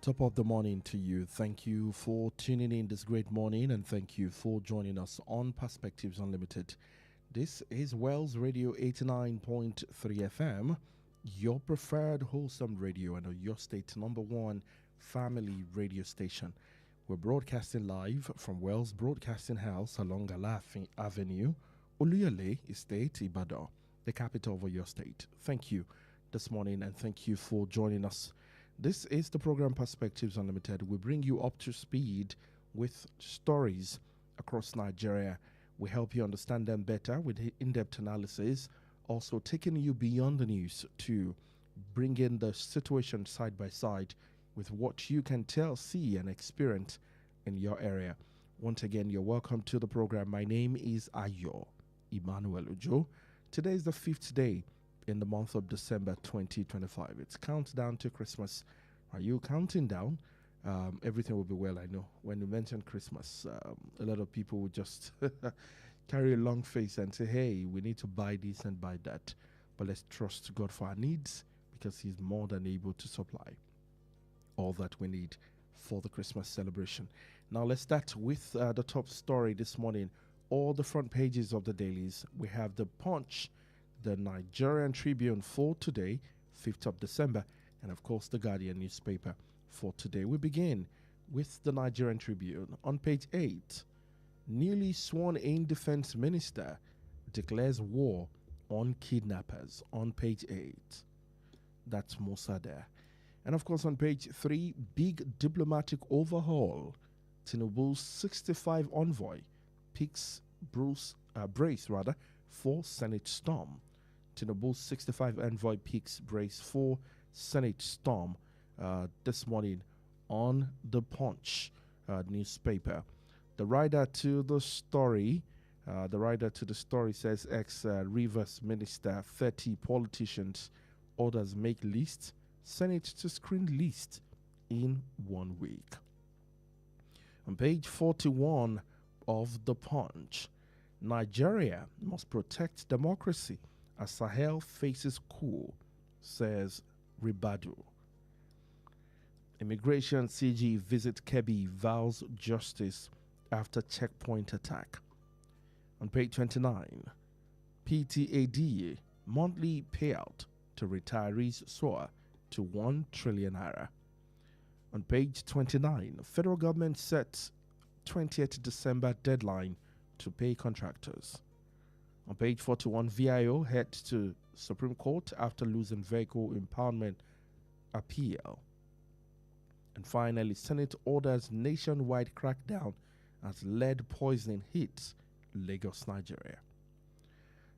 Top of the morning to you. Thank you for tuning in this great morning and thank you for joining us on Perspectives Unlimited. This is Wells Radio 89.3 FM, your preferred wholesome radio and your state's number one family radio station. We're broadcasting live from Wells Broadcasting House along Alafin Avenue, Oluyole Estate, Ibadan, the capital of your state. Thank you this morning and thank you for joining us. This is the program Perspectives Unlimited. We bring you up to speed with stories across Nigeria. We help you understand them better with in-depth analysis, also taking you beyond the news to bring in the situation side by side with what you can tell, see, and experience in your area. Once again, you're welcome to the program. My name is Ayo Emmanuel-Ojo. Today is the 5th day in the month of December 2025. It's countdown to Christmas. Are you counting down? Everything will be well, I know. When you mention Christmas, a lot of people will just carry a long face and say, hey, we need to buy this and buy that. But let's trust God for our needs because He's more than able to supply all that we need for the Christmas celebration. Now, let's start with the top story this morning. All the front pages of the dailies. We have the Punch, the Nigerian Tribune for today, 5th of December, and of course the Guardian newspaper for today. We begin with the Nigerian Tribune. On page 8, newly sworn-in defense minister declares war on kidnappers. On page 8, that's Musa there. And of course on page 3, big diplomatic overhaul. Tinubu's 65 envoy picks brace for Senate storm. Tinubu's 65 envoy picks brace for Senate storm this morning on the Punch newspaper. The writer to the story says ex-Rivers minister 30 politicians orders make list, Senate to screen list in 1 week. On page 41 of the Punch, Nigeria must protect democracy as Sahel faces coup, says Ribadu. Immigration CG visit Kebbi vows justice after checkpoint attack. On page 29, PTAD monthly payout to retirees soar to 1 trillion naira. On page 29, federal government sets 20th December deadline to pay contractors. On page 41, VIO heads to Supreme Court after losing vehicle impoundment appeal. And finally, Senate orders nationwide crackdown as lead poisoning hits Lagos, Nigeria.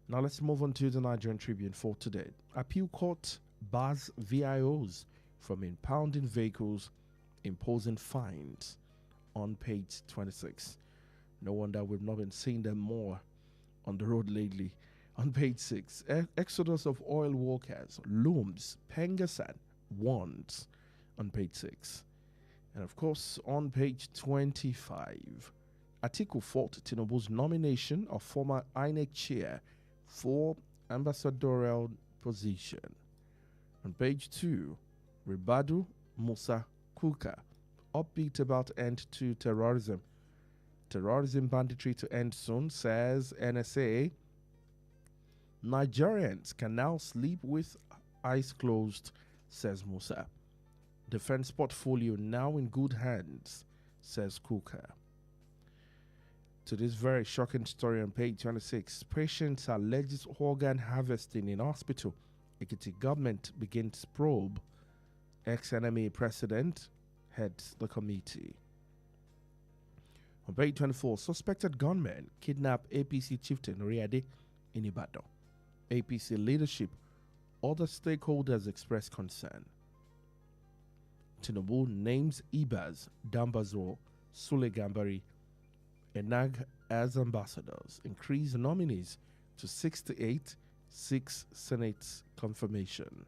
Now let's move on to the Nigerian Tribune for today. Appeal court bars VIOs from impounding vehicles, imposing fines. On page 26. No wonder we've not been seeing them more on the road lately. On page 6, exodus of oil workers looms, Pengasan warns. On page 6. And of course, on page 25, Atiku fought Tinubu's nomination of former INEC chair for ambassadorial position. On page 2, Ribadu Musa Kuka upbeat about end to terrorism. Terrorism banditry to end soon, says NSA. Nigerians can now sleep with eyes closed, says Musa. Defense portfolio now in good hands, says Kuka. To this very shocking story on page 26, patients alleges organ harvesting in hospital. Ekiti government begins probe. Ex-NMA president heads the committee. On page 24, suspected gunmen kidnap APC chieftain Riade in Ibadan. APC leadership, other stakeholders express concern. Tinubu names Ibas, Dambazo, Sule Gambari, Enag as ambassadors. Increase nominees to 68, 6 Senate confirmation.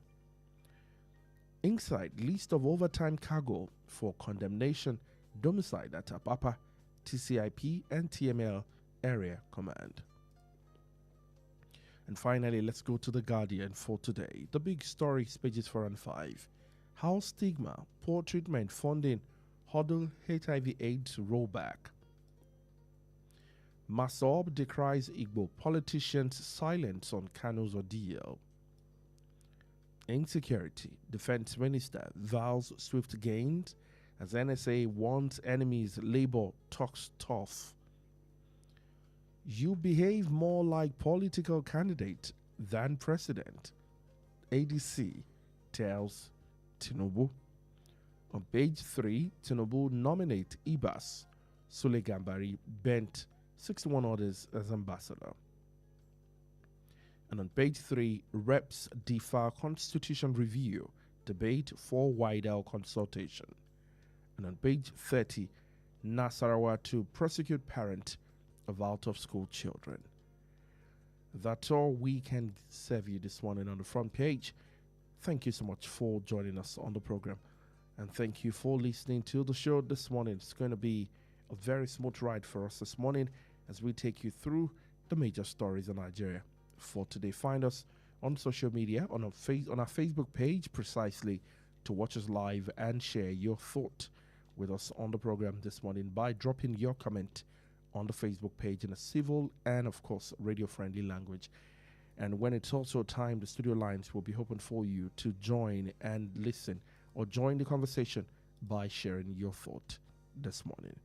Inside list of overtime cargo for condemnation domiciled at Apapa, TCIP and TML area command. And finally, let's go to the Guardian for today. The big story, pages 4 and 5. How stigma, poor treatment, funding, hurdle HIV/AIDS rollback. Masob decries Igbo politicians' silence on Kano's ordeal. Insecurity. Defense Minister vows swift gains as NSA warns enemies Labour talks tough. You behave more like political candidate than president, ADC tells Tinubu. On page 3, Tinubu nominate Ibas, Sule Gambari bent 61 others as ambassador. And on page 3, Reps defer Constitution review, debate for wider consultation. And on page 30, Nasarawa to prosecute parent of out-of-school children. That's all we can serve you this morning on the front page. Thank you so much for joining us on the program. And thank you for listening to the show this morning. It's going to be a very smooth ride for us this morning as we take you through the major stories in Nigeria. For today, find us on social media, on our Facebook page precisely, to watch us live and share your thought with us on the program this morning by dropping your comment on the Facebook page in a civil and, of course, radio-friendly language. And when it's also time, the studio lines will be open for you to join and listen or join the conversation by sharing your thought this morning.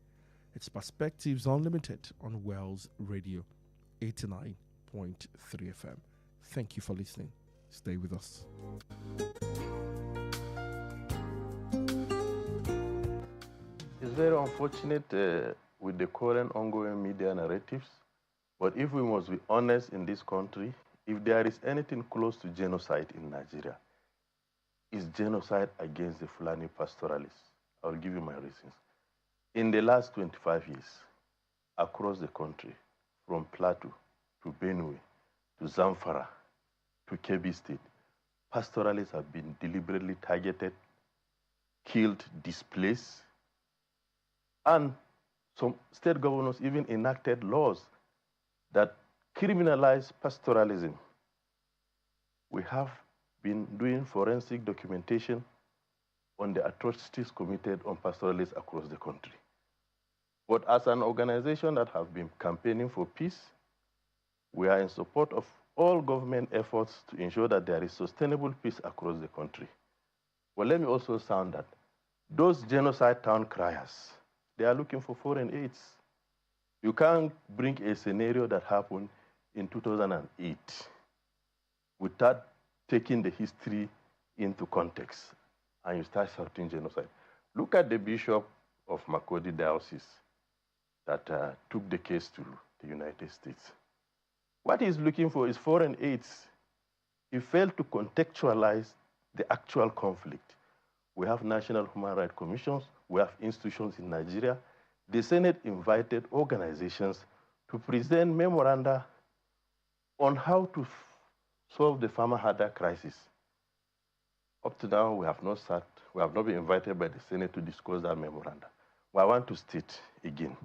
It's Perspectives Unlimited on Wells Radio 89.3 FM. Thank you for listening. Stay with us. It's very unfortunate with the current ongoing media narratives, but if we must be honest in this country, if there is anything close to genocide in Nigeria, it's genocide against the Fulani pastoralists. I'll give you my reasons. In the last 25 years, across the country, from Plateau to Benue to Zamfara to Kebbi State, pastoralists have been deliberately targeted, killed, displaced, and some state governors even enacted laws that criminalize pastoralism. We have been doing forensic documentation on the atrocities committed on pastoralists across the country. But as an organization that have been campaigning for peace, we are in support of all government efforts to ensure that there is sustainable peace across the country. Well, let me also sound that those genocide town criers, they are looking for foreign aids. You can't bring a scenario that happened in 2008 without taking the history into context, and you start shouting genocide. Look at the Bishop of Makurdi Diocese that took the case to the United States. What he's looking for is foreign aids. He failed to contextualize the actual conflict. We have national human rights commissions. We have institutions in Nigeria. The Senate invited organizations to present memoranda on how to solve the farmer harder crisis. Up to now, we have not been invited by the Senate to discuss that memoranda. But I want to state again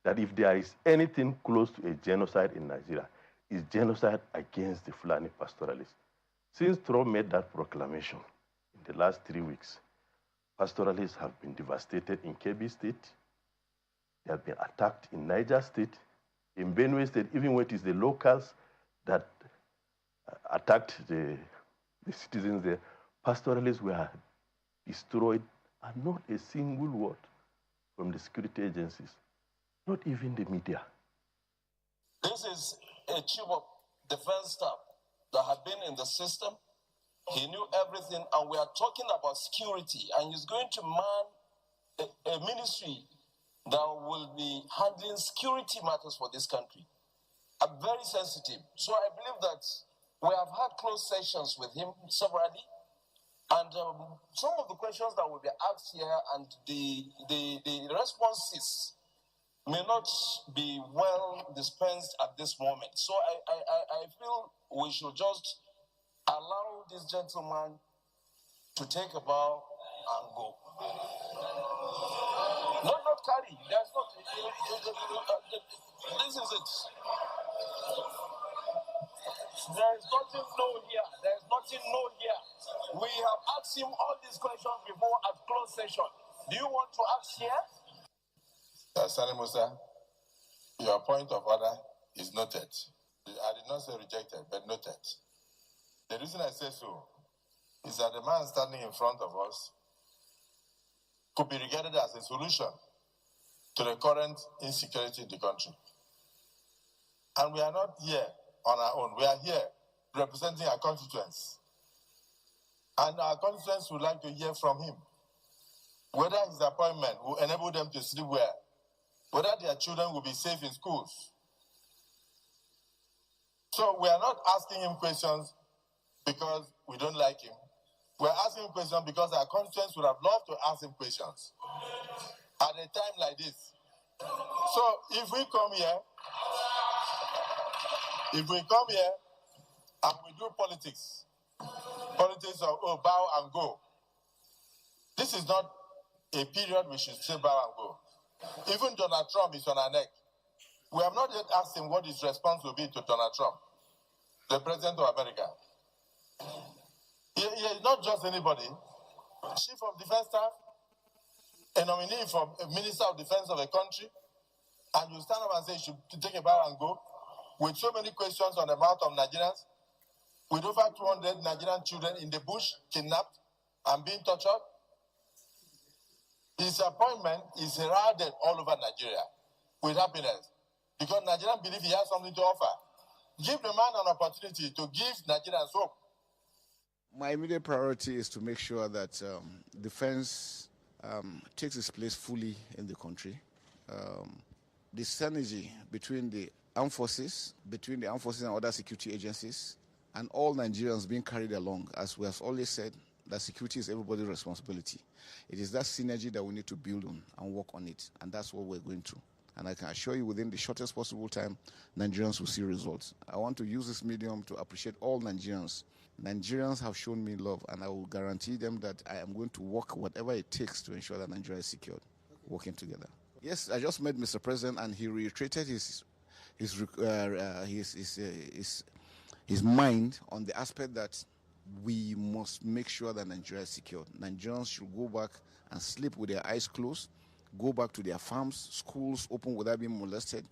that if there is anything close to a genocide in Nigeria, it's genocide against the Fulani pastoralists. Since Trump made that proclamation in the last 3 weeks, pastoralists have been devastated in Kebbi State. They have been attacked in Niger State, in Benue State, even when it is the locals that attacked the citizens there. Pastoralists were destroyed, and not a single word from the security agencies, not even the media. This is a chief of defense staff that had been in the system. He knew everything, and we are talking about security, and he's going to man a ministry that will be handling security matters for this country. I'm very sensitive. So I believe that we have had close sessions with him severally, and some of the questions that will be asked here and the responses may not be well dispensed at this moment. So I feel we should just allow this gentleman to take a bow and go. Not carry. That's not. This is it. There is nothing no here. There is nothing no here. We have asked him all these questions before at closed session. Do you want to ask here? Sani Musa, your point of order is noted. I did not say rejected, but noted. The reason I say so is that the man standing in front of us could be regarded as a solution to the current insecurity in the country. And we are not here on our own. We are here representing our constituents. And our constituents would like to hear from him whether his appointment will enable them to sleep well, whether their children will be safe in schools. So we are not asking him questions because we don't like him. We're asking him questions because our constituents would have loved to ask him questions at a time like this. So if we come here and we do politics of bow and go, this is not a period we should say bow and go. Even Donald Trump is on our neck. We have not yet asked him what his response will be to Donald Trump, the President of America. He is not just anybody. Chief of Defense Staff, a nominee for a Minister of Defense of a country, and you stand up and say you should take a bow and go with so many questions on the mouth of Nigerians, with over 200 Nigerian children in the bush, kidnapped and being tortured. His appointment is heralded all over Nigeria with happiness because Nigerians believe he has something to offer. Give the man an opportunity to give Nigerians hope. My immediate priority is to make sure that defense takes its place fully in the country. The synergy between the armed forces and other security agencies, and all Nigerians being carried along, as we have always said, that security is everybody's responsibility. It is that synergy that we need to build on and work on it, and that's what we're going through. And I can assure you within the shortest possible time, Nigerians will see results. I want to use this medium to appreciate all Nigerians. Nigerians have shown me love, and I will guarantee them that I am going to work whatever it takes to ensure that Nigeria is secured, working together. Yes, I just met Mr. President, and he reiterated his mind on the aspect that we must make sure that Nigeria is secured. Nigerians should go back and sleep with their eyes closed, go back to their farms, schools open without being molested,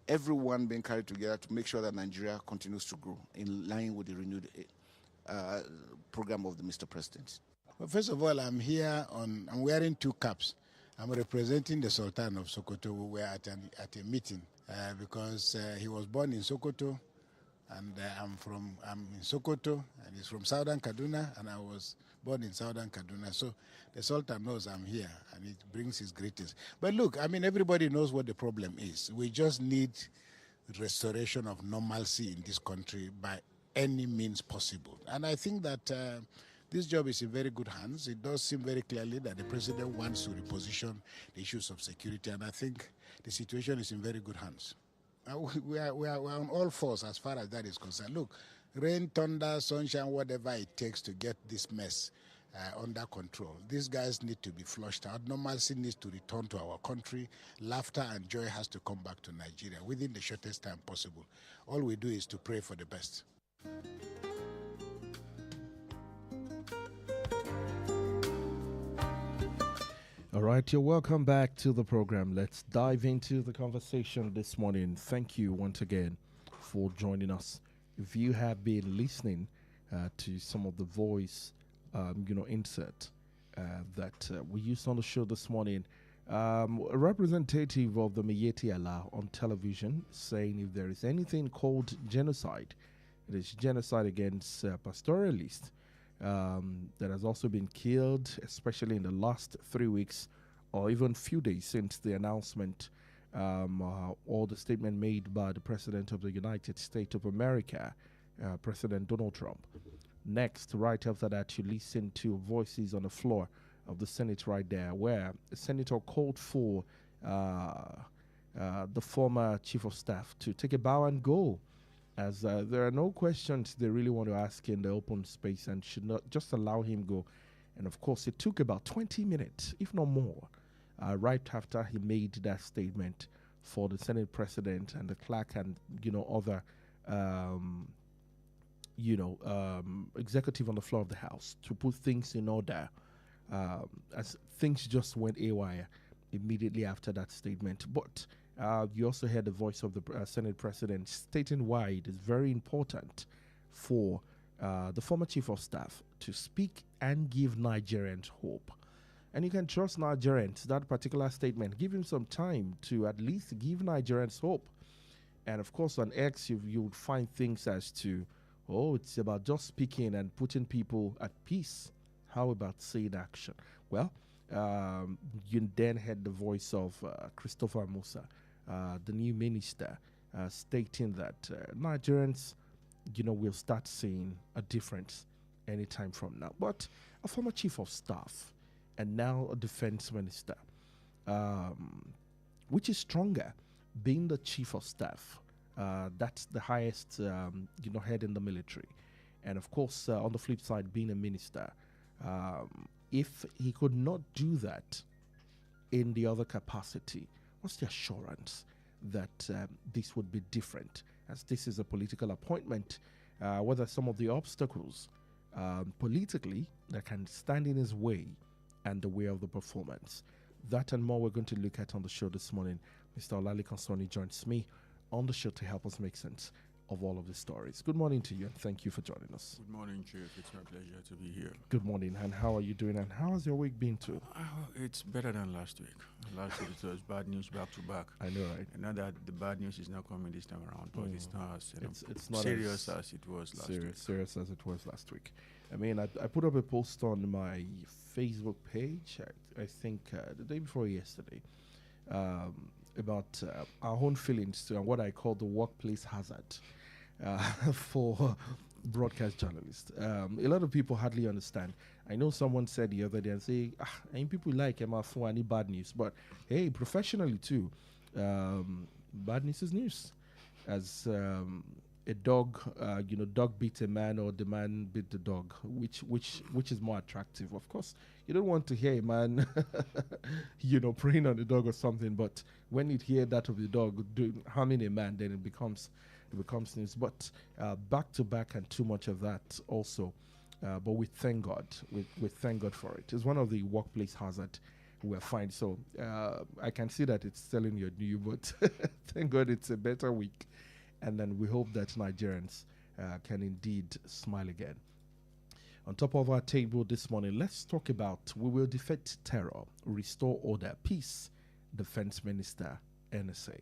everyone being carried together to make sure that Nigeria continues to grow in line with the renewed program of the Mr. President. Well, first of all, I'm wearing two caps. I'm representing the Sultan of Sokoto. We were at a meeting because he was born in Sokoto, and I'm in Sokoto, and he's from Southern Kaduna, and I was born in Southern Kaduna. So the Sultan knows I'm here, and it brings his greetings. But look, everybody knows what the problem is. We just need restoration of normalcy in this country by any means possible. And I think that this job is in very good hands. It does seem very clearly that the president wants to reposition the issues of security, and I think the situation is in very good hands. We are on all fours as far as that is concerned. Look, rain, thunder, sunshine, whatever it takes to get this mess under control. These guys need to be flushed out. Normalcy needs to return to our country. Laughter and joy has to come back to Nigeria within the shortest time possible. All we do is to pray for the best. All right, you're welcome back to the program. Let's dive into the conversation this morning. Thank you once again for joining us. If you have been listening to some of the voice, insert that we used on the show this morning, a representative of the Miyetti Allah on television saying if there is anything called genocide, it is genocide against pastoralists that has also been killed, especially in the last 3 weeks or even few days since the announcement or the statement made by the President of the United States of America, President Donald Trump. Next, right after that, you listen to voices on the floor of the Senate right there, where the senator called for the former chief of staff to take a bow and go, as there are no questions they really want to ask in the open space and should not just allow him go. And of course, it took about 20 minutes, if not more, right after he made that statement for the Senate president and the clerk and other executive on the floor of the House to put things in order, as things just went AWire immediately after that statement. But you also heard the voice of the Senate President stating why it is very important for the former Chief of Staff to speak and give Nigerians hope. And you can trust Nigerians, that particular statement. Give him some time to at least give Nigerians hope. And of course, on X, you would find things as to, oh, it's about just speaking and putting people at peace. How about saying action? Well, you then heard the voice of Christopher Musa, the new minister, stating that Nigerians, will start seeing a difference anytime from now. But a former chief of staff and now a defense minister, which is stronger, being the chief of staff. That's the highest, head in the military. And of course, on the flip side, being a minister. If he could not do that in the other capacity, what's the assurance that this would be different? As this is a political appointment, whether some of the obstacles politically that can stand in his way and the way of the performance. That and more we're going to look at on the show this morning. Mr. Olali Konsoni joins me on the show to help us make sense of all of the stories. Good morning to you and thank you for joining us. Good morning, Chief. It's my pleasure to be here. Good morning. And how are you doing? And how has your week been too? It's better than last week. Last week it was bad news back to back. I know, right? And now that the bad news is not coming this time around, but it's not as it's not serious as it was last week. Serious as it was last week. I mean, I put up a post on my Facebook page, I think the day before yesterday, about our own feelings and what I call the workplace hazard for broadcast journalists. A lot of people hardly understand. I know someone said the other day and say, ain't people like Emma for any bad news, but hey, professionally too, bad news is news. As a dog, dog beat a man or the man beat the dog, which is more attractive? Of course, you don't want to hear a man, preying on the dog or something. But when you hear that of the dog harming a man, then it becomes news. But back to back and too much of that also. But we thank God. We thank God for it. It's one of the workplace hazard we're fine. So I can see that it's telling you new, but thank God it's a better week. And then we hope that Nigerians can indeed smile again. On top of our table this morning, let's talk about we will defeat terror, restore order, peace, Defense Minister, NSA.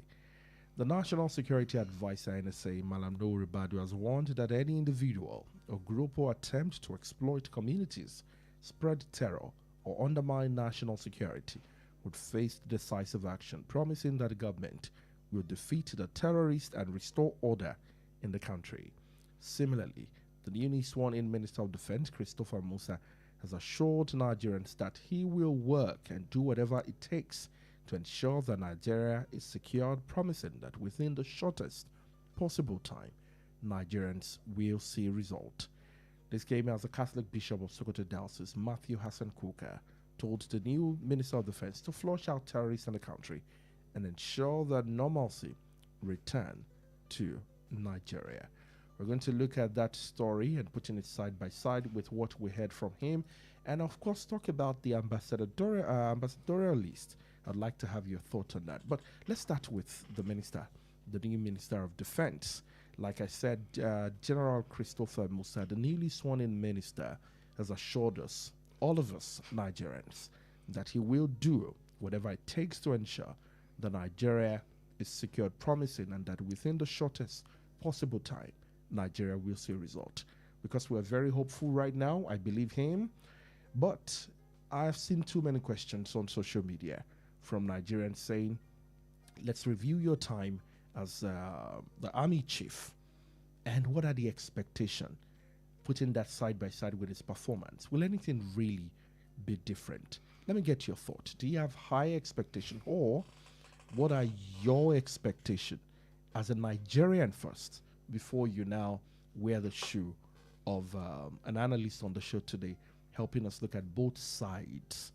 The National Security Advisor, NSA, Malam Nouri Badu, has warned that any individual or group who attempt to exploit communities, spread terror, or undermine national security would face decisive action, promising that the government will defeat the terrorists and restore order in the country. Similarly, the newly sworn-in Minister of Defense, Christopher Musa, has assured Nigerians that he will work and do whatever it takes to ensure that Nigeria is secured, promising that within the shortest possible time, Nigerians will see result. This came as the Catholic Bishop of Sokoto Diocese, Matthew Hassan Kuka, told the new Minister of Defense to flush out terrorists in the country and ensure that normalcy return to Nigeria. We're going to look at that story and putting it side by side with what we heard from him, and of course talk about the ambassadorial list. I'd like to have your thoughts on that. But let's start with the new Minister of Defense. Like I said, General Christopher Musa, the newly sworn-in minister, has assured us, all of us Nigerians, that he will do whatever it takes to ensure that Nigeria is secured, promising, and that within the shortest possible time, Nigeria will see a result. Because we're very hopeful right now, I believe him, but I've seen too many questions on social media from Nigerians saying, let's review your time as the army chief, and what are the expectations? Putting that side by side with his performance, will anything really be different? Let me get your thought. Do you have high expectation, or what are your expectations as a Nigerian first, before you now wear the shoe of an analyst on the show today, helping us look at both sides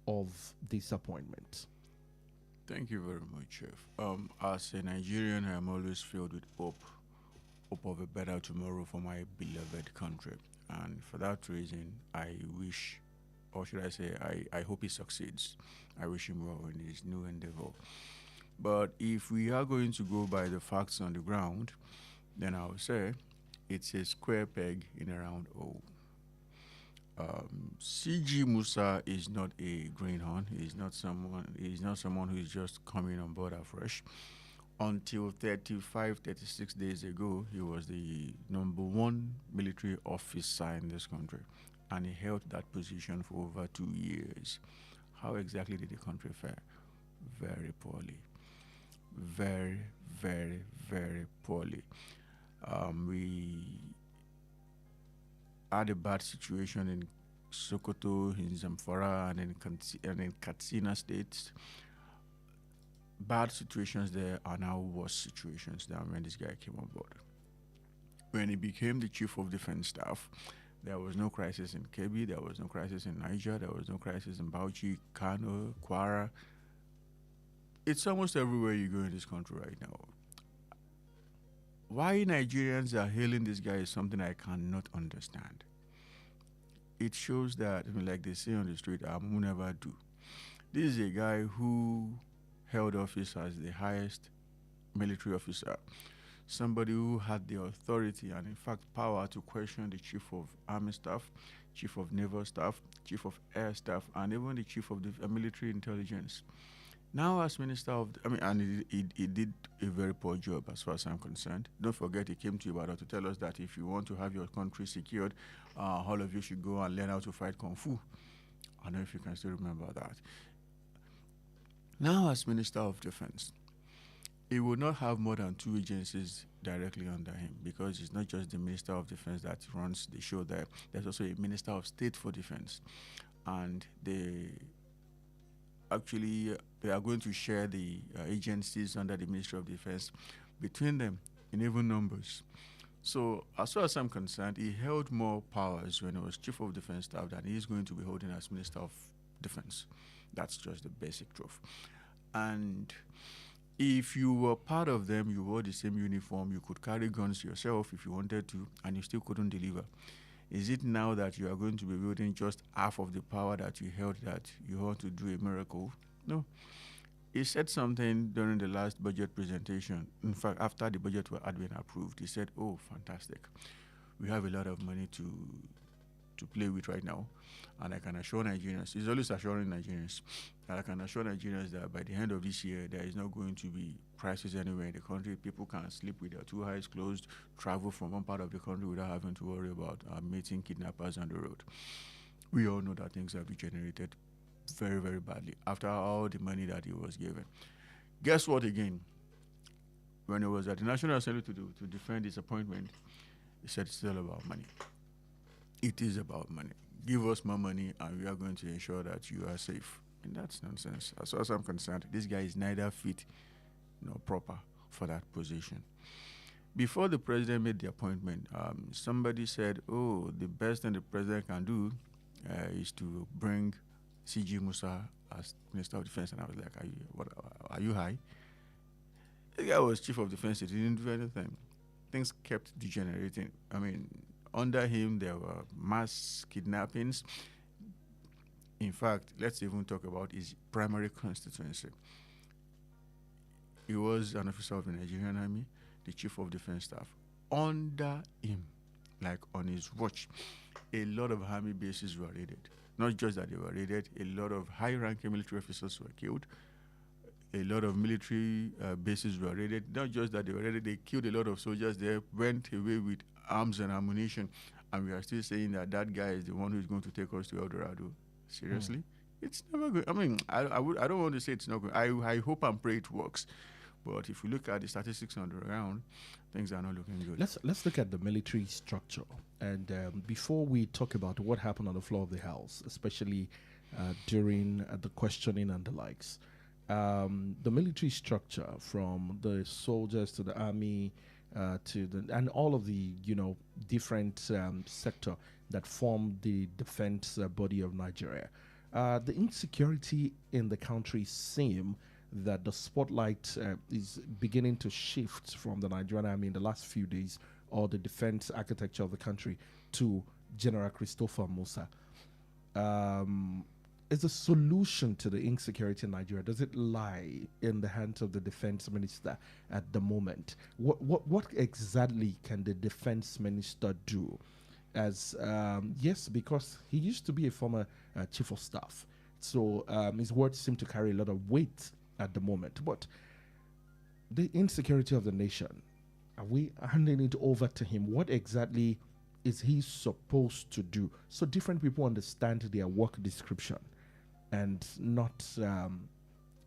of this appointment? Thank you very much, Chef. As a Nigerian, I am always filled with hope hope of a better tomorrow for my beloved country. And for that reason, I wish, or should I say, I hope he succeeds. I wish him well in his new endeavor. But if we are going to go by the facts on the ground, then I would say it's a square peg in a round hole. CG Musa is not a greenhorn. He's not someone. He's not someone who is just coming on board afresh. Until 35, 36 days ago, he was the number one military officer in this country, and he held that position for over 2 years. How exactly did the country fare? Very poorly. Very, very, very poorly. We had a bad situation in Sokoto, in Zamfara, and in Katsina states. Bad situations there are now worse situations than when this guy came on board. When he became the chief of defense staff, there was no crisis in Kebbi, there was no crisis in Niger, there was no crisis in Bauchi, Kano, Kwara. It's almost everywhere you go in this country right now. Why Nigerians are hailing this guy is something I cannot understand. It shows that, like they say on the street, I will never do. This is a guy who held office as the highest military officer, somebody who had the authority and, in fact, power to question the chief of army staff, chief of naval staff, chief of air staff, and even the chief of the military intelligence. Now, as minister of, and he did a very poor job as far as I'm concerned. Don't forget, he came to Ibadan to tell us that if you want to have your country secured, all of you should go and learn how to fight Kung Fu. I don't know if you can still remember that. Now, as Minister of Defense, he will not have more than 2 agencies directly under him, because it's not just the Minister of Defense that runs the show there. There's also a Minister of State for Defense. And they are going to share the agencies under the Ministry of Defense between them in even numbers. So, as far as I'm concerned, he held more powers when he was Chief of Defense Staff than he is going to be holding as Minister of Defense. That's just the basic truth. And if you were part of them, you wore the same uniform, you could carry guns yourself if you wanted to, and you still couldn't deliver. Is it now that you are going to be wielding just half of the power that you held that you want to do a miracle? No. He said something during the last budget presentation. In fact, after the budget had been approved, he said, "Oh, fantastic. We have a lot of money to play with right now. And I can assure Nigerians," he's always assuring Nigerians, and I can assure Nigerians that by the end of this year, there is not going to be crisis anywhere in the country. People can sleep with their 2 eyes closed, travel from one part of the country without having to worry about meeting kidnappers on the road. We all know that things have degenerated very, very badly after all the money that he was given. Guess what again? When he was at the National Assembly to defend his appointment, he said it's all about money. It is about money. Give us more money and we are going to ensure that you are safe. And that's nonsense. As far as I'm concerned, this guy is neither fit nor proper for that position. Before the president made the appointment, somebody said, "Oh, the best thing the president can do is to bring CG Musa as Minister of Defense." And I was like, are you high? The guy was Chief of Defense. He didn't do anything. Things kept degenerating. Under him, there were mass kidnappings. In fact, let's even talk about his primary constituency. He was an officer of the Nigerian Army, the Chief of Defense Staff. Under him, like on his watch, a lot of army bases were raided. Not just that they were raided, a lot of high-ranking military officers were killed. A lot of military bases were raided. Not just that they were raided, they killed a lot of soldiers there, went away with arms and ammunition, and we are still saying that guy is the one who is going to take us to El Dorado. Seriously? It's never good. I don't want to say it's not good. I hope and pray it works. But if you look at the statistics on the ground, things are not looking good. Let's look at the military structure. And before we talk about what happened on the floor of the House, especially during the questioning and the likes, the military structure, from the soldiers to the army, and all of the different sector that form the defense body of Nigeria. The insecurity in the country seem that the spotlight is beginning to shift from the Nigerian army in the last few days or the defense architecture of the country to General Christopher Musa. Is the solution to the insecurity in Nigeria, does it lie in the hands of the defense minister at the moment? What exactly can the defense minister do? As yes, because he used to be a former chief of staff, so his words seem to carry a lot of weight at the moment. But the insecurity of the nation, are we handing it over to him? What exactly is he supposed to do, so different people understand their work description and not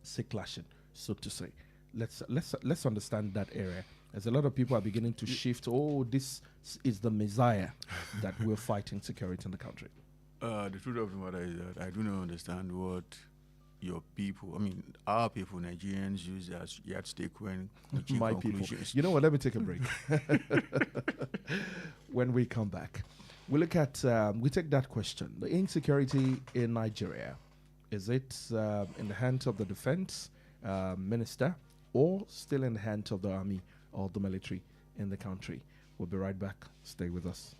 say clashing, so to say? Let's understand that area, as a lot of people are beginning to shift. Oh, this is the Messiah that will fight insecurity in the country. The truth of the matter is that I do not understand what your people, I mean, our people, Nigerians, use as yardstick when reaching My people. conclusions. You know what? Let me take a break. When we come back, we look at, we take that question. The insecurity in Nigeria, is it in the hands of the defense minister, or still in the hands of the army or the military in the country? We'll be right back. Stay with us.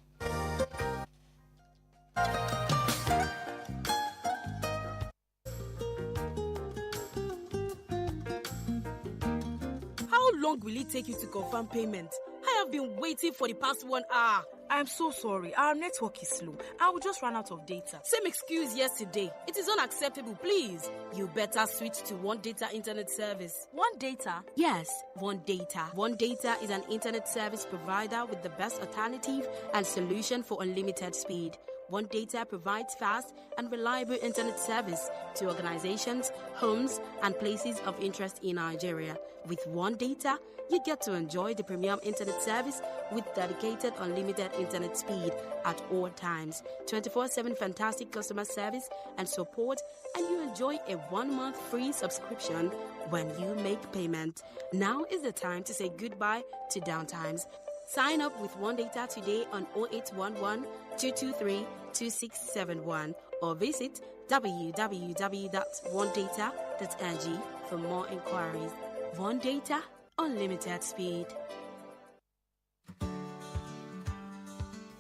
How long will it take you to confirm payment? I have been waiting for the past 1 hour. I'm so sorry. Our network is slow. I will just run out of data. Same excuse yesterday. It is unacceptable, please. You better switch to One Data internet service. One Data? Yes, One Data. One Data is an internet service provider with the best alternative and solution for unlimited speed. One Data provides fast and reliable internet service to organizations, homes, and places of interest in Nigeria. With One Data, you get to enjoy the premium internet service with dedicated unlimited internet speed at all times, 24/7 fantastic customer service and support, and you enjoy a 1-month free subscription when you make payment. Now is the time to say goodbye to downtimes. Sign up with One Data today on 0811 223 2671 or visit www.onedata.ng for more inquiries. One Data, unlimited speed.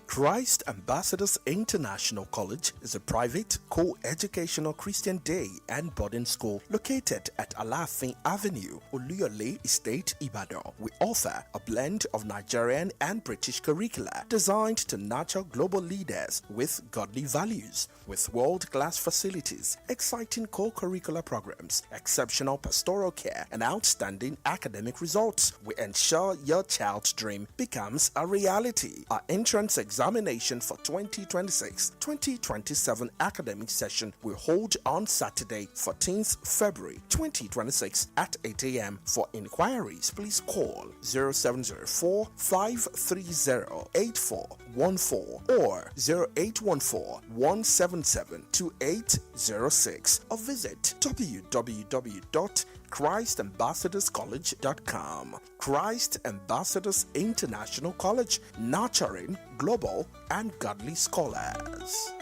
Christ Ambassadors International College is a private, co-educational Christian day and boarding school located at Alafin Avenue, Oluyole Estate, Ibadan. We offer a blend of Nigerian and British curricula designed to nurture global leaders with godly values. With world-class facilities, exciting co-curricular programs, exceptional pastoral care, and outstanding academic results, we ensure your child's dream becomes a reality. Our entrance examination for 2026-2027 academic session will hold on Saturday, 14th February 2026 at 8 a.m. For inquiries, please call 0704 530 8414 or 0814 177 2806 or visit www.christambassadorscollege.com. Christ Ambassadors International College, nurturing global and godly scholars.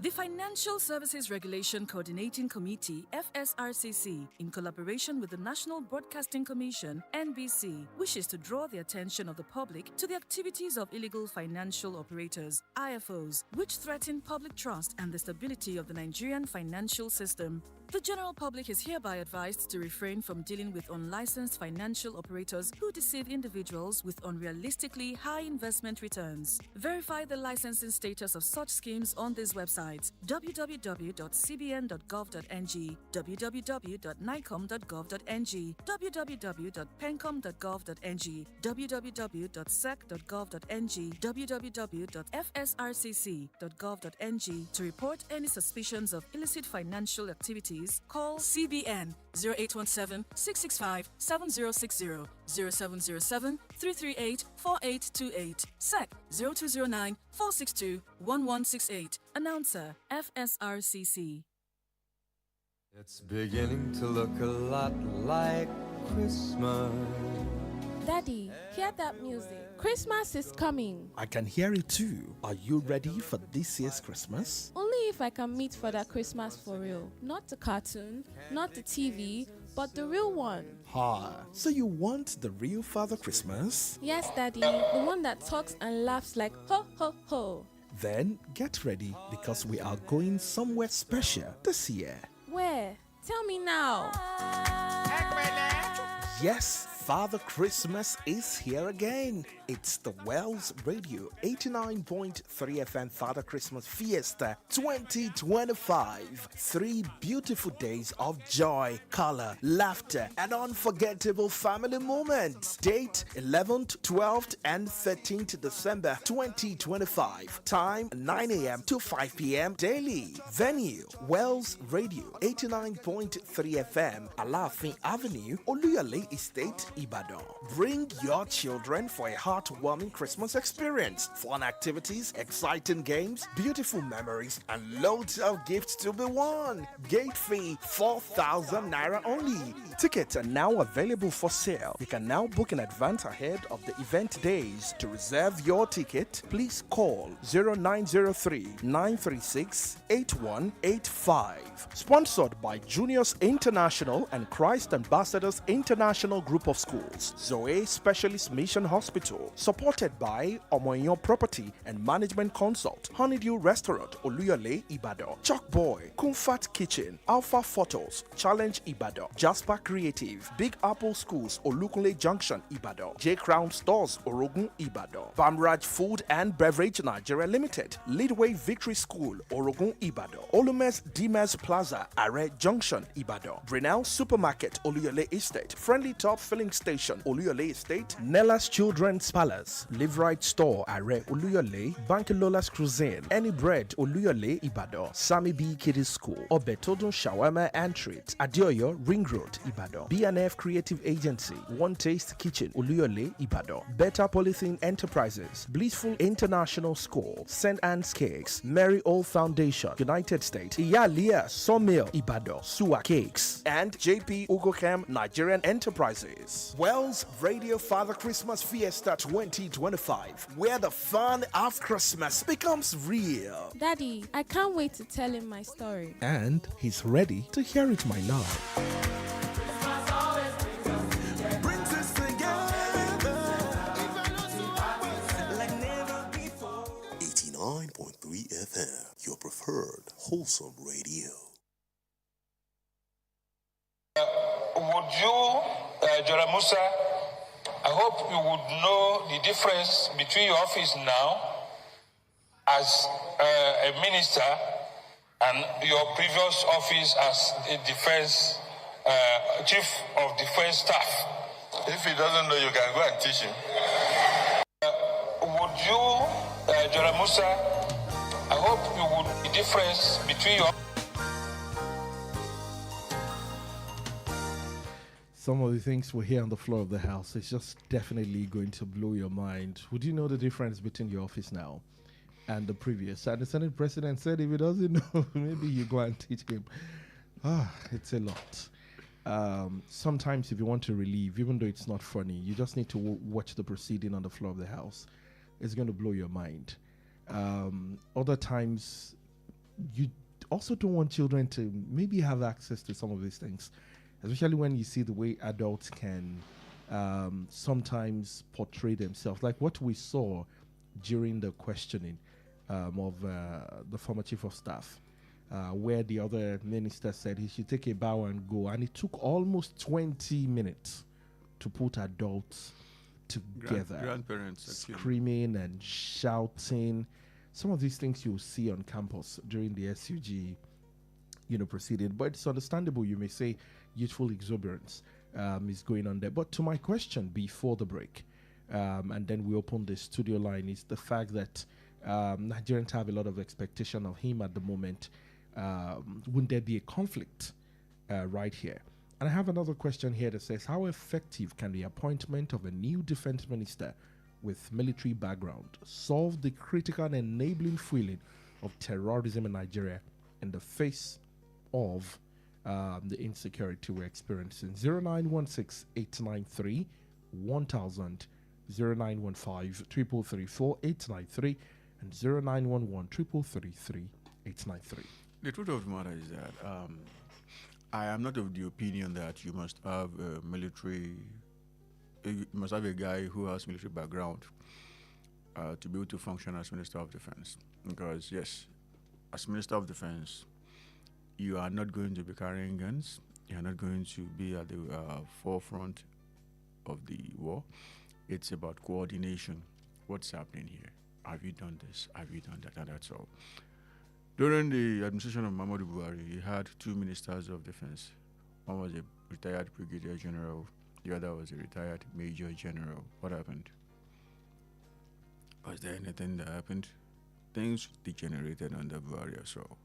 The Financial Services Regulation Coordinating Committee, FSRCC, in collaboration with the National Broadcasting Commission, NBC, wishes to draw the attention of the public to the activities of illegal financial operators, IFOs, which threaten public trust and the stability of the Nigerian financial system. The general public is hereby advised to refrain from dealing with unlicensed financial operators who deceive individuals with unrealistically high investment returns. Verify the licensing status of such schemes on these websites: www.cbn.gov.ng, www.nicom.gov.ng, www.pencom.gov.ng, www.sec.gov.ng, www.fsrcc.gov.ng. To report any suspicions of illicit financial activities, call CBN 0817-665-7060, 0707-338-4828, SEC 0209-462-1168. Announcer, FSRCC. It's beginning to look a lot like Christmas. Daddy, hear that music. Christmas is coming. I can hear it too. Are you ready for this year's Christmas? Only if I can meet for that Christmas for real. Not the cartoon, not the TV, but the real one. Ha! So you want the real Father Christmas? Yes, Daddy, the one that talks and laughs like ho ho ho. Then get ready because we are going somewhere special this year. Where? Tell me now. Yes, Father Christmas is here again. It's the Wells Radio 89.3 FM Father Christmas Fiesta 2025. 3 beautiful days of joy, color, laughter, and unforgettable family moments. Date 11th, 12th, and 13th December 2025. Time 9 a.m. to 5 p.m. daily. Venue Wells Radio 89.3 FM Alafin Avenue, Oluyole Estate, Ibadan. Bring your children for a heartwarming Christmas experience. Fun activities, exciting games, beautiful memories, and loads of gifts to be won. Gate fee 4,000 naira only. Tickets are now available for sale. You can now book in advance ahead of the event days. To reserve your ticket, please call 0903 936 8185. Sponsored by Juniors International and Christ Ambassadors International Group of Schools, Zoe Specialist Mission Hospital, supported by Omoyo Property and Management Consult, Honeydew Restaurant, Oluyole, Ibadan, Chalk Boy, Comfort Kitchen, Alpha Photos, Challenge Ibadan, Jasper Creative, Big Apple Schools, Olukunle Junction, Ibadan, J Crown Stores, Orogun, Ibadan, Bamraj Food and Beverage Nigeria Limited, Leadway Victory School, Orogun, Ibadan, Olumes Dimes Plaza, Are Junction, Ibadan, Brunel Supermarket, Oluyole Estate, Friendly Top Filling Station, Oluyole Estate, Nella's Children's Palace, Live Right Store, Are Oluyole, Bankilola's Cuisine, Any Bread, Oluyole, Ibadan, Sammy B Kiddie School, Obetodun Shawarma and Treat, Adioyo, Ring Road, Ibadan, BNF Creative Agency, One Taste Kitchen, Oluyole, Ibadan, Better Polythene Enterprises, Blissful International School, St. Anne's Cakes, Mary Old Foundation, United States, Iyalia Sawmill, Ibadan, Suwa Cakes, and JP Ugochem Nigerian Enterprises. Wells Radio Father Christmas Fiesta 2025, where the fun of Christmas becomes real. Daddy, I can't wait to tell him my story. And he's ready to hear it, my love. 89.3 FM, your preferred wholesome radio. Would you, Musa, I hope you would know the difference between your office now as a minister and your previous office as a defense chief of defense staff. If he doesn't know, you can go and teach him. Would you, Musa, I hope you would know the difference between your Some of the things we hear on the floor of the house is just definitely going to blow your mind. Would you know the difference between your office now and the previous? And the Senate President said if he doesn't know, maybe you go and teach him. It's a lot. Sometimes if you want to relieve, even though it's not funny, you just need to watch the proceeding on the floor of the house. It's going to blow your mind. Other times, you also don't want children to maybe have access to some of these things. Especially when you see the way adults can sometimes portray themselves. Like what we saw during the questioning of the former chief of staff, where the other minister said he should take a bow and go. And it took almost 20 minutes to put adults together. Grandparents. Screaming and shouting. Some of these things you'll see on campus during the SUG proceeding. But it's understandable, you may say, youthful exuberance is going on there. But to my question before the break, and then we open the studio line, is the fact that Nigerians have a lot of expectation of him at the moment. Wouldn't there be a conflict right here? And I have another question here that says, how effective can the appointment of a new defense minister with military background solve the critical and enabling feeling of terrorism in Nigeria in the face of the insecurity we're experiencing? 0916-893-1000, 0915-333-4893, and 0911-333-893. The truth of the matter is that I am not of the opinion that you must have a military. You must have a guy who has military background to be able to function as Minister of Defense. Because yes, as Minister of Defense, you are not going to be carrying guns. You are not going to be at the forefront of the war. It's about coordination. What's happening here? Have you done this? Have you done that? And that's all. During the administration of Muhammadu Buhari, he had two ministers of defense. One was a retired brigadier general. The other was a retired major general. What happened? Was there anything that happened? Things degenerated under Buhari as well.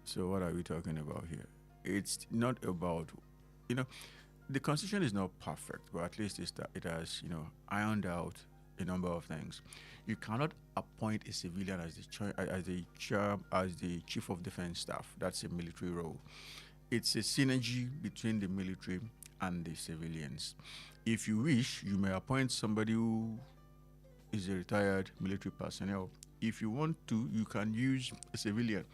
So what are we talking about here? It's not about, the constitution is not perfect, but at least it has, ironed out a number of things. You cannot appoint a civilian as the chief of defense staff. That's a military role. It's a synergy between the military and the civilians. If you wish, you may appoint somebody who is a retired military personnel. If you want to, you can use a civilian.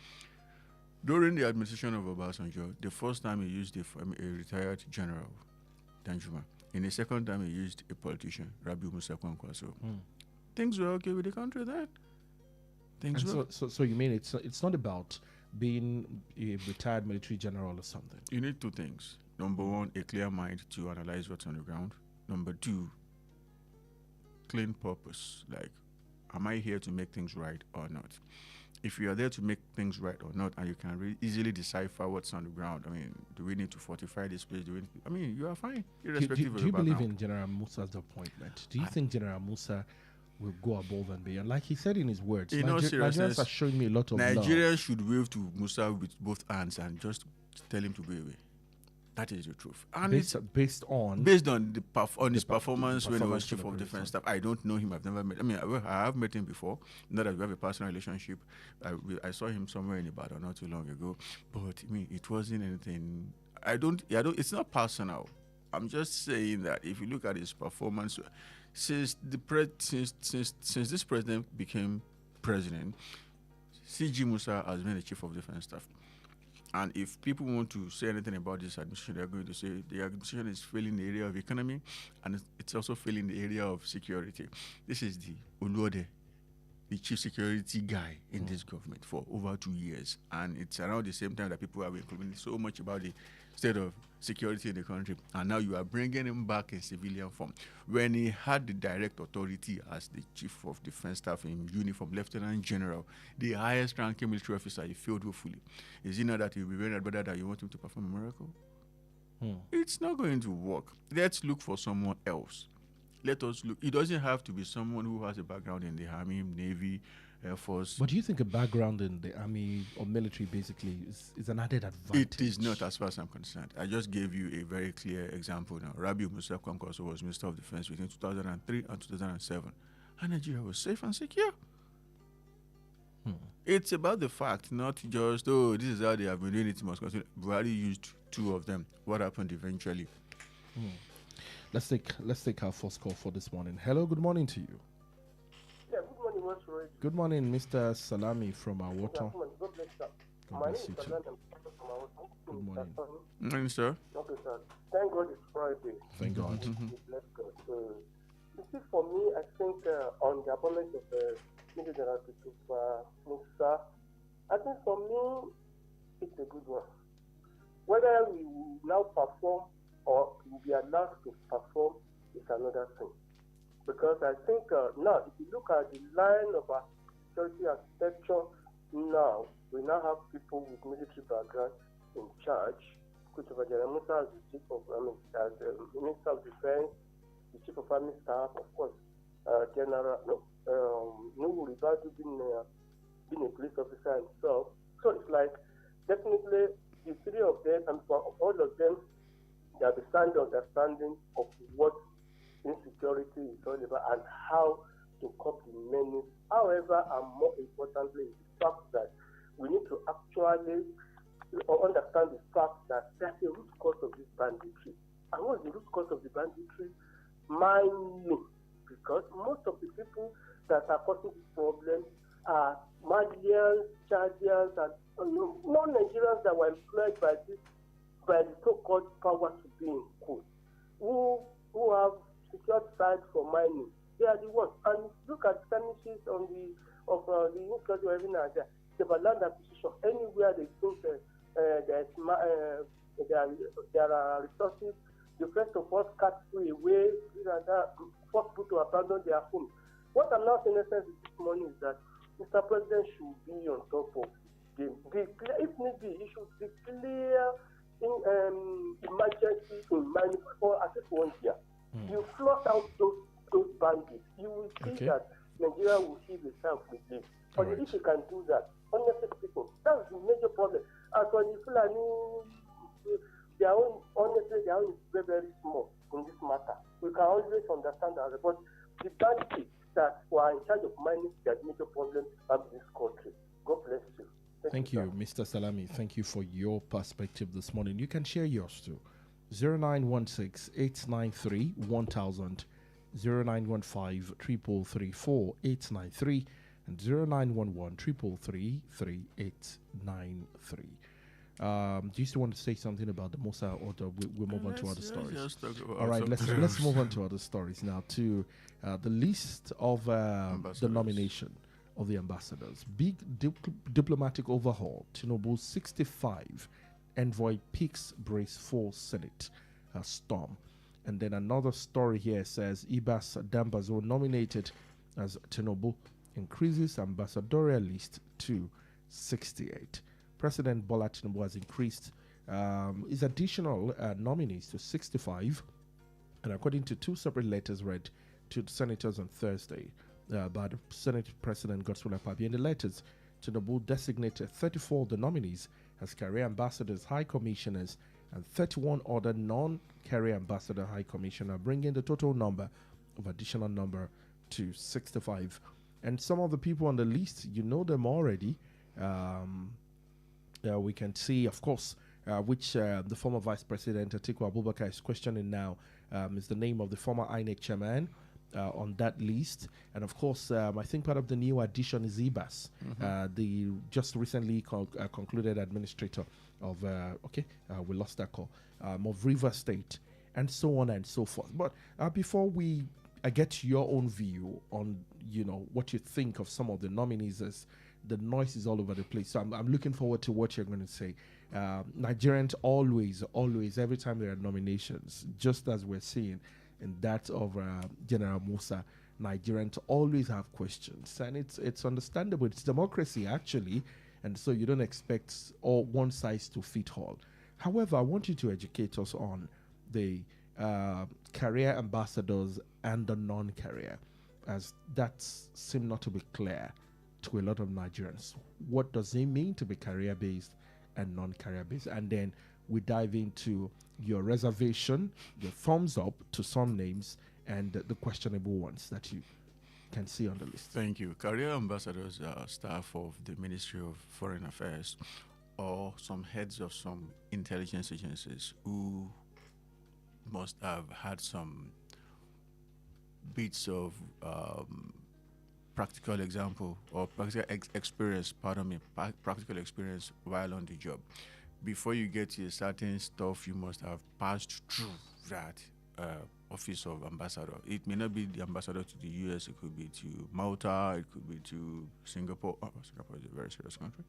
During the administration of Obasanjo, the first time he used a retired general, Danjuma. In the second time, he used a politician, Rabiu Musa Kwankwaso. Things were okay with the country then. So you mean it's not about being a retired military general or something? You need two things. Number one, a clear mind to analyze what's on the ground. Number two, clean purpose. Like, am I here to make things right or not? If you are there to make things right or not, and you can easily decipher what's on the ground, do we need to fortify this place? You are fine, irrespective do of you believe background. in General Musa's appointment? Do you think General Musa will go above and beyond? Like he said in his words, Nigerians are showing me a lot of love. Nigerians should wave to Musa with both hands and just tell him to go away. That is the truth. And based on his performance when he was chief of defense staff. I don't know him. I've never met. I have met him before. Not that we have a personal relationship. I saw him somewhere in Ibadan not too long ago. But it wasn't anything. It's not personal. I'm just saying that if you look at his performance since this president became president, CG Musa has been the chief of defense staff. And if people want to say anything about this administration, they're going to say the administration is failing the area of economy and it's also failing the area of security. This is the Oluode, the chief security guy in this government for over 2 years. And it's around the same time that people have been complaining so much about the state of security in the country. And now you are bringing him back in civilian form. When he had the direct authority as the chief of defense staff in uniform, lieutenant general, the highest ranking military officer, he failed woefully. Is it not that he'll be very better that you want him to perform a miracle? It's not going to work. Let's look for someone else. Let us look. It doesn't have to be someone who has a background in the Army, Navy, Air Force. But do you think a background in the Army or military basically is an added advantage? It is not, as far as I'm concerned. I just gave you a very clear example now. Rabiu Musa Kwankwaso was Minister of Defense between 2003 and 2007. And Nigeria was safe and secure. It's about the fact, not just, this is how they have been doing it. Buhari used two of them. What happened eventually? Let's take our first call for this morning. Hello, good morning to you. Yeah, good morning, Mr. Roy. Good morning, Mr. Salami from Awoto. God bless you. God bless you too. Good morning. Morning, sir. Okay, sir. Thank God it's Friday. Thank God. Bless God. You see, for me, I think on the appointment of Major General Musa, I think for me, it's a good one. Whether we will now perform or will be allowed to perform is another thing. Because I think now, if you look at the line of our security architecture now, we now have people with military background in charge. Christopher General Musa as the chief of, as the Minister of Defense, the chief of army staff, of course, General Nuhu Ribadu being a police officer himself. So it's like definitely the three of them, and for all of them, they have the sound understanding of what insecurity is all about and how to cope with menace. However, and more importantly, is the fact that we need to actually understand the fact that there's a root cause of this banditry. And what's the root cause of the banditry? Mining. Because most of the people that are causing this problem are Malians, Chadians, and non-Nigerians that were employed by the so-called power to be in court, who have secured sites for mining. They are the ones. And look at skirmishes of the University of every Nigeria. There are land acquisition anywhere they think there are resources. The first of all cut free away, force people to abandon their homes. What I'm now saying in essence this morning is that Mr. President should be on top of the game. If need be, he should declare emergency in mining for at least 1 year. You flush out those bandits, you will see that Nigeria will see the self relief. But if you can do that, honestly speaking, that's the major problem. As for the Fulani, their own is very, very small in this matter. We can always understand that, but the bandits that were in charge of mining, there's major problems of this country. God bless you. Thank you, Mr. Salami. Thank you for your perspective this morning. You can share yours too. 0916 893 1000, 0915 333 893, and 0911 333 3893. Do you still want to say something about the Musa, or do we move on to other stories? All right, let's move on to other stories now. To the list of the nomination of the ambassadors. Big diplomatic overhaul. Tinubu's 65 envoy picks brace for Senate storm. And then another story here says Ibas Dambazo nominated as Tinubu increases ambassadorial list to 68. President Bola Tinubu has increased his additional nominees to 65, and according to two separate letters read to the senators on Thursday by the Senate President Godswill Akpabio. In the letters, Tinubu designated 34 of the nominees as career ambassadors, high commissioners, and 31 other non-career ambassador high commissioner, bringing the total number of additional number to 65. And some of the people on the list, you know them already. We can see, of course, which the former Vice President Atiku Abubakar is questioning now, is the name of the former INEC chairman on that list. And of course, I think part of the new addition is Ibas, the just recently concluded administrator of, we lost that call, of River State, and so on and so forth. But before I get your own view on, what you think of some of the nominees, as the noise is all over the place. So I'm looking forward to what you're going to say. Nigerians always, every time there are nominations, just as we're seeing in that of General Musa, Nigerians always have questions. And it's understandable. It's democracy, actually. And so you don't expect all one size to fit all. However, I want you to educate us on the career ambassadors and the non-career, as that seems not to be clear to a lot of Nigerians. What does it mean to be career-based and non-career-based? And then we dive into your reservation, your thumbs up to some names, and the questionable ones that you can see on the list. Thank you. Career ambassadors are staff of the Ministry of Foreign Affairs or some heads of some intelligence agencies who must have had some bits of practical example or practical experience while on the job. Before you get to a certain stuff, you must have passed through that office of ambassador. It may not be the ambassador to the US, it could be to Malta, it could be to Singapore. Singapore is a very serious country.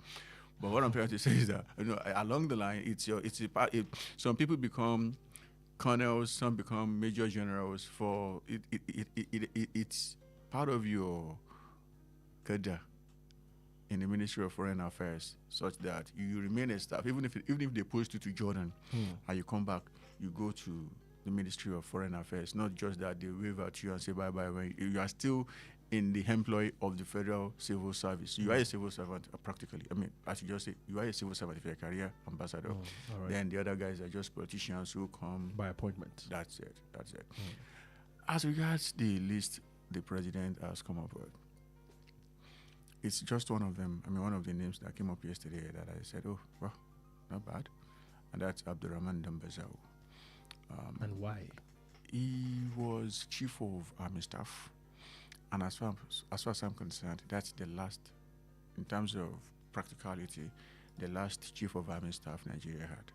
But what I'm trying to say is that along the line, some people become colonels, some become major generals. For it's part of your cadre in the Ministry of Foreign Affairs, such that you remain a staff, even if they post you to Jordan and you come back, you go to the Ministry of Foreign Affairs. Not just that they wave at you and say bye bye when you are still in the employ of the Federal Civil Service. You are a civil servant practically. I mean, as you just say, you are a civil servant if you're a career ambassador. Right. Then the other guys are just politicians who come by appointment. That's it. As regards the list the president has come up with, it's just one of them. I mean, one of the names that came up yesterday that I said, oh, well, not bad. And that's Abdurrahman Dambazao. And why? He was chief of army staff. And as far as I'm concerned, that's the last in terms of practicality, the last chief of army staff Nigeria had.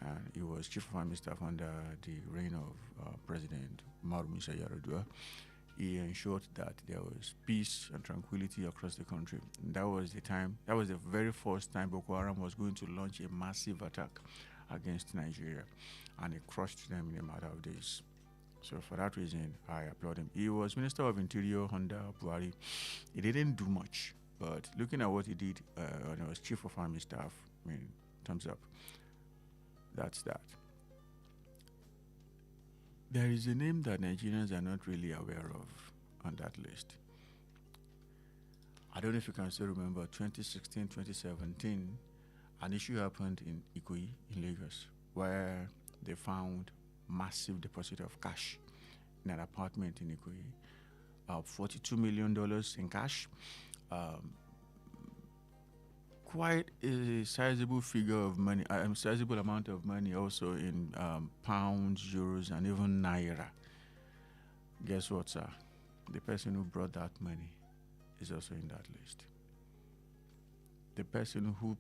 And he was chief of army staff under the reign of President Umaru Musa Yar'Adua. He ensured that there was peace and tranquility across the country. And that was the very first time Boko Haram was going to launch a massive attack against Nigeria, and he crushed them in a matter of days. So for that reason, I applaud him. He was Minister of Interior under Buhari. He didn't do much, but looking at what he did when he was Chief of Army Staff, I mean, thumbs up. That's that. There is a name that Nigerians are not really aware of on that list. I don't know if you can still remember 2016, 2017, an issue happened in Ikoyi in Lagos where they found massive deposit of cash in an apartment in Ikoyi. $42 million in cash. Quite a sizable figure of money, a sizable amount of money also in pounds, euros, and even naira. Guess what, sir? The person who brought that money is also in that list. The person who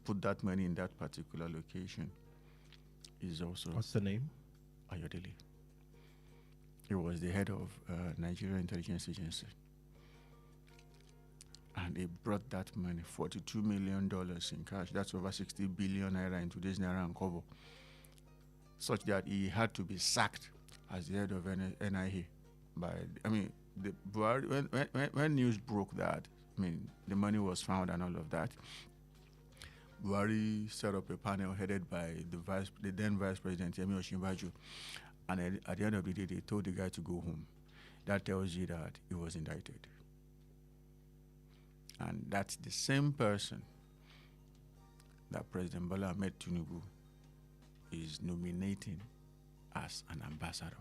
put that money in that particular location is also... What's the name? Ayodele. He was the head of Nigerian Intelligence Agency. And he brought that money, $42 million in cash. That's over 60 billion naira in today's naira and kobo. Such that he had to be sacked as the head of NIA. When news broke that, the money was found and all of that, Buhari set up a panel headed by the then Vice President Yemi Osinbajo, and at the end of the day, they told the guy to go home. That tells you that he was indicted. And that's the same person that President Bola Ahmed Tinubu is nominating as an ambassador.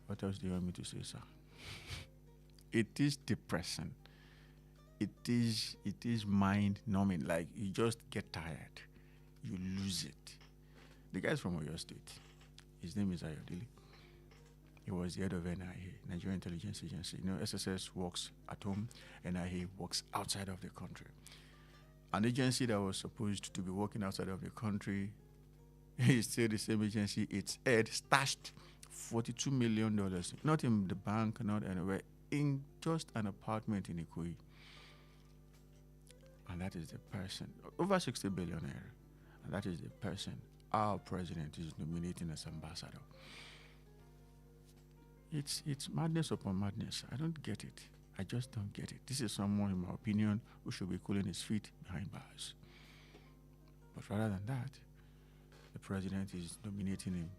What else do you want me to say, sir? It is depressing. It is mind-numbing. Like, you just get tired. You lose it. The guy's from Oyo State. His name is Ayodele. He was the head of NIA, Nigerian Intelligence Agency. You know, SSS works at home, NIA works outside of the country. An agency that was supposed to be working outside of the country is still the same agency. Its head stashed $42 million, not in the bank, not anywhere, in just an apartment in Ikoyi. And that is the person, over 60 billion naira. And that is the person our president is nominating as ambassador. It's madness upon madness. I don't get it. I just don't get it. This is someone, in my opinion, who should be cooling his feet behind bars. But rather than that, the president is nominating him.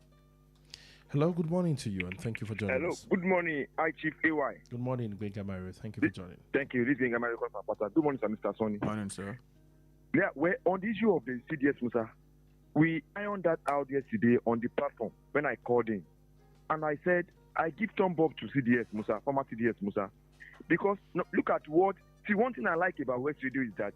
Hello, good morning to you, and thank you for joining us. Good morning, I Chief AY. Good morning, Gbenga Mario. Thank you for joining. Thank you. This is Gbenga Mario. Good morning, sir, Mr. Sonny. Morning, sir. Yeah, on the issue of the CDS, Musa, we ironed that out yesterday on the platform when I called in. And I said, I give thumb up to CDS, Musa, former CDS, Musa. Because look at what, see, one thing I like about West Radio is that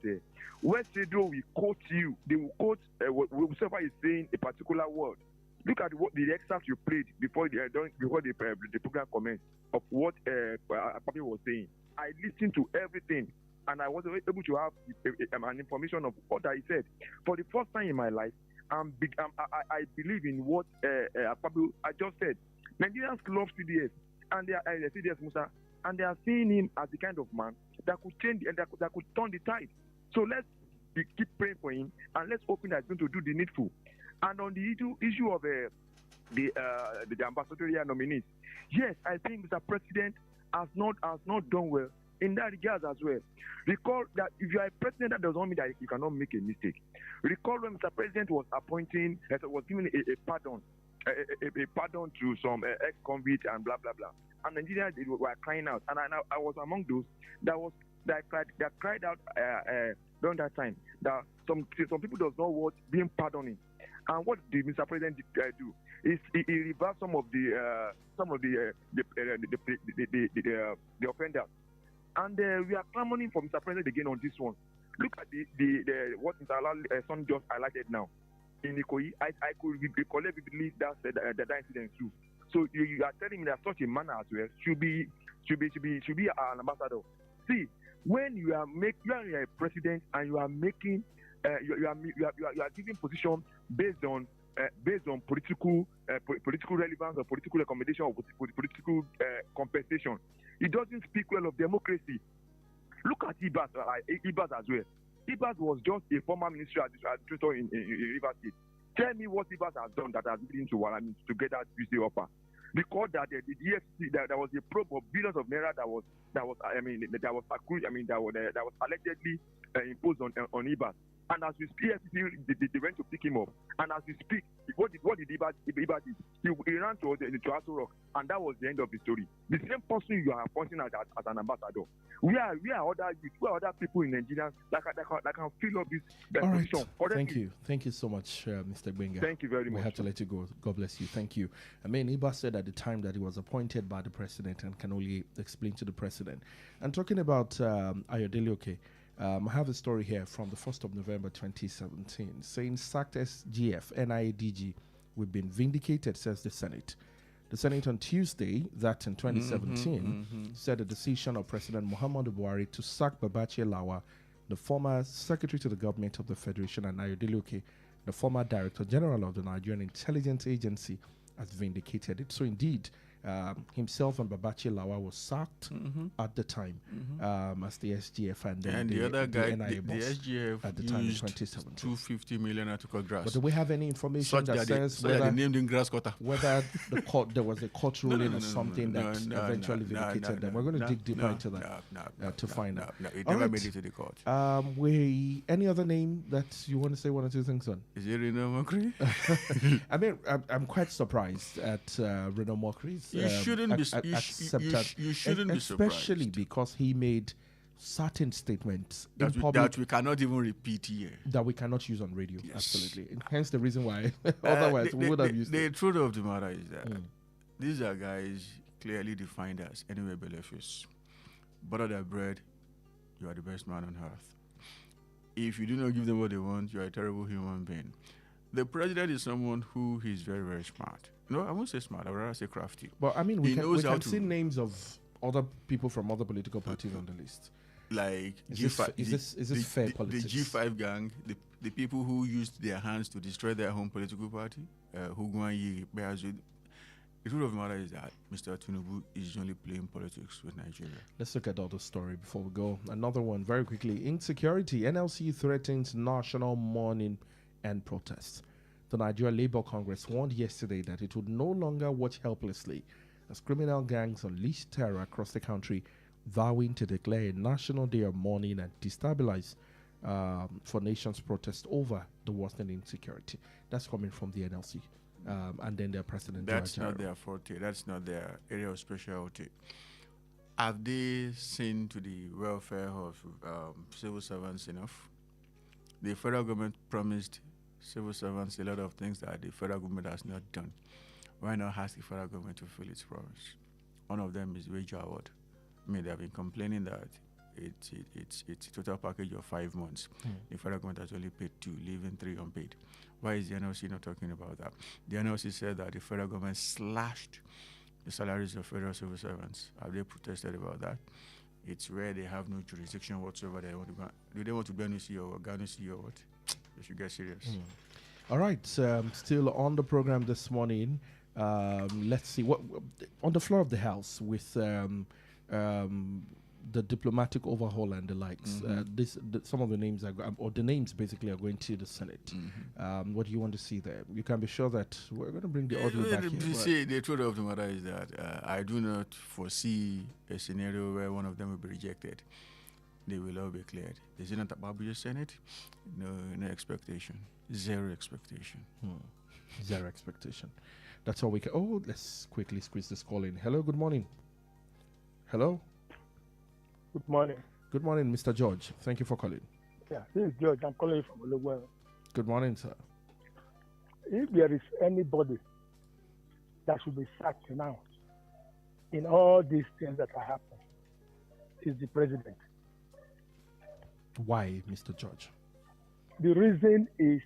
West Radio will quote you. They will quote whoever is saying a particular word. Look at what the excerpt you played before the program commenced of what Papi was saying. I listened to everything, and I was able to have an information of what I said. For the first time in my life, I believe in what Papi I just said. Nigerians love CDS, and they are CDS Musa, and they are seeing him as the kind of man that could change and that could turn the tide. So let's keep praying for him, and let's hope that he's going to do the needful. And on the issue of the ambassadorial nominees, yes, I think Mr. President has not done well in that regard as well. Recall that if you are a president, that doesn't mean that you cannot make a mistake. Recall when Mr. President was was giving a pardon to some ex-convict and blah blah blah, and Nigerians were crying out, and I was among those that cried out during that time that some people does not want being pardoned. And what did Mr. President do? Is he reversed some of the offenders, and we are clamoring for Mr. President again on this one. Look at the what Mr. Son just highlighted now in Ikoyi. I could recall vividly that incident too. So you are telling me that such a man as well should be an ambassador. See, when you are a president and you are making you are giving position based on political relevance or political accommodation or political compensation, it doesn't speak well of democracy. Look at Ibas, Ibas as well. Ibas was just a former ministry administrator in Rivers State. Tell me what Ibas has done that has been to get that Tuesday offer. Because that the EFCC, there was a probe of billions of naira that was allegedly imposed on Ibas. And as we speak, they went to pick him up. And as we speak, what did Ibas do? He ran to Aso Rock, and that was the end of the story. The same person you are appointing as an ambassador. We are other people in Nigeria that can fill up this position. Right. Thank you so much, Mr. Gbenga. Thank you very much. We have to let you go. God bless you. Thank you. I mean, Ibas said at the time that he was appointed by the president and can only explain to the president. And talking about Ayo Emmanuel-Ojo, I have a story here from the 1st of November 2017 saying sacked SGF NIADG, we've been vindicated, says the Senate. The Senate on Tuesday, that in 2017, said the decision of President Muhammadu Buhari to sack Babachi Lawa, the former Secretary to the Government of the Federation, and Ayo Emmanuel-Ojo, the former Director General of the Nigerian Intelligence Agency, has vindicated it. So indeed, himself and Babachi Lawa was sacked at the time as the SGF, and then the other guy, the SGF, at the time in used 2017. 250 million to cut grass. But do we have any information that says whether they named him grass cutter? Whether the court there was a court ruling or something that eventually vindicated them? We're going to dig deeper into that to find out. No, it never made it to the court. Any other name that you want to say one or two things on? Is it Reno Mokri? I mean, I'm quite surprised at Reno Mokri's. You shouldn't be surprised, especially because he made certain statements that we cannot even repeat here, that we cannot use on radio. Yes. Absolutely, and hence the reason why. Otherwise, we would have used it. The truth of the matter is that these are guys clearly defined as anyway believers. Butter their bread, you are the best man on earth. If you do not give them what they want, you are a terrible human being. The president is someone who is very, very smart. No, I won't say smart. I would rather say crafty. But I mean, we can see names of other people from other political parties on the list. Like is this fair politics? The G5 gang, the people who used their hands to destroy their home political party, the truth of the matter is that Mr. Tinubu is only playing politics with Nigeria. Let's look at other story before we go. Another one, very quickly. Insecurity. NLC threatens national mourning and protests. The Nigeria Labour Congress warned yesterday that it would no longer watch helplessly as criminal gangs unleash terror across the country, vowing to declare a national day of mourning and destabilize for nations' protest over the worsening insecurity. That's coming from the NLC. And then their president. That's not their forte. That's not their area of specialty. Have they seen to the welfare of civil servants enough? The federal government promised civil servants a lot of things that the federal government has not done. Why not ask the federal government to fulfill its promise? One of them is wage award. I mean, they have been complaining that it's a total package of 5 months. The federal government has only paid 2, leaving 3 unpaid. Why is the NLC not talking about that? The NLC said that the federal government slashed the salaries of federal civil servants. Have they protested about that? It's where they have no jurisdiction whatsoever. Do they want to be an CEO or Ghana CEO or what? They should get serious. All right, still on the program this morning. Let's see what on the floor of the House with the diplomatic overhaul and the likes. Some of the names the names basically are going to the Senate. What do you want to see there? You can be sure that we're going to bring the audio back here. See, the truth of the matter is that I do not foresee a scenario where one of them will be rejected. They will all be cleared. Is it not about the Senate? No expectation. Zero expectation. Zero expectation. That's all we can. Oh, let's quickly squeeze this call in. Hello, good morning. Hello. Good morning. Good morning, Mr. George. Thank you for calling. Yeah, this is George. I'm calling from Olugwe. Good morning, sir. If there is anybody that should be sacked now in all these things that are happening, is the president. Why, Mr. George? The reason is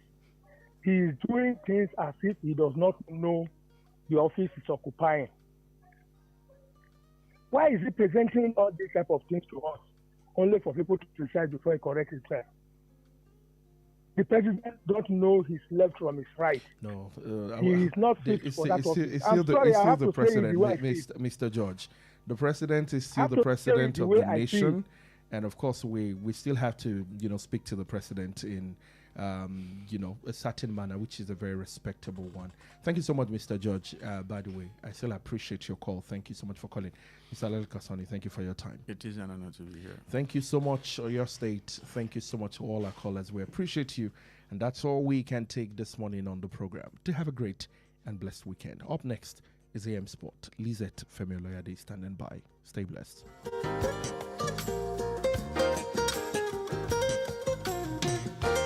he is doing things as if he does not know the office is occupying. Why is he presenting all these type of things to us, only for people to criticize before he corrects himself? The president don't know his left from his right. No, he is not fit for that office. It's still the president, Mr. George. The president is still the president of the nation, and of course, we still have to speak to the president in a certain manner, which is a very respectable one. Thank you so much, Mr. George. By the way, I still appreciate your call. Thank you so much for calling. Mr. Alel Kasani, thank you for your time. It is an honor to be here. Thank you so much, your state. Thank you so much to all our callers. We appreciate you. And that's all we can take this morning on the program. To have a great and blessed weekend. Up next is AM Sport. Lizette Femi-Oloyade standing by. Stay blessed.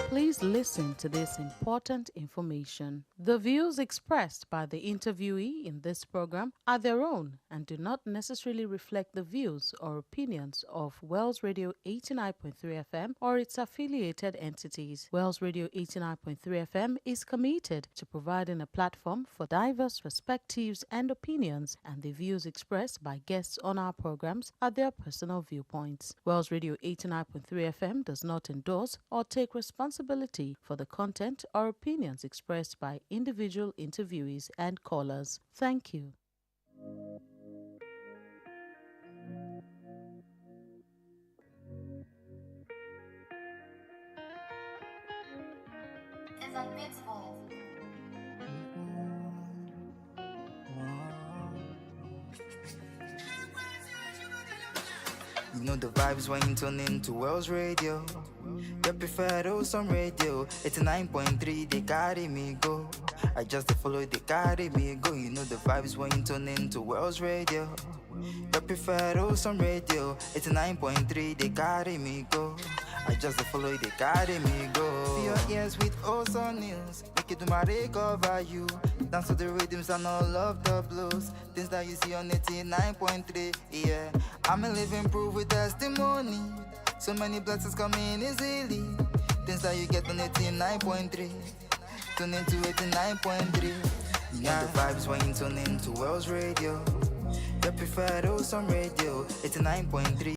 Please listen to this important information. The views expressed by the interviewee in this program are their own and do not necessarily reflect the views or opinions of Wells Radio 89.3 FM or its affiliated entities. Wells Radio 89.3 FM is committed to providing a platform for diverse perspectives and opinions, and the views expressed by guests on our programs are their personal viewpoints. Wells Radio 89.3 FM does not endorse or take responsibility for the content or opinions expressed by individual interviewees and callers. Thank you. It's unbeatable. You know the vibes when you tune into Wells Radio. You prefer those on radio. 89.3, they carry me go. I just follow, they carry me go. You know the vibes when you tune into Wells Radio. You prefer those on radio. 89.3, they carry me go. I just follow, they carry me go. See your ears with awesome news. Make it do my recover you. Dance to the rhythms and all of the blues. Things that you see on 89.3, yeah. I'm a living proof with testimony. So many blessings coming easily. Things that you get on 89.3. Tune into 89.3. You know the vibes when you tune into Wells Radio. You prefer those on radio. 89.3.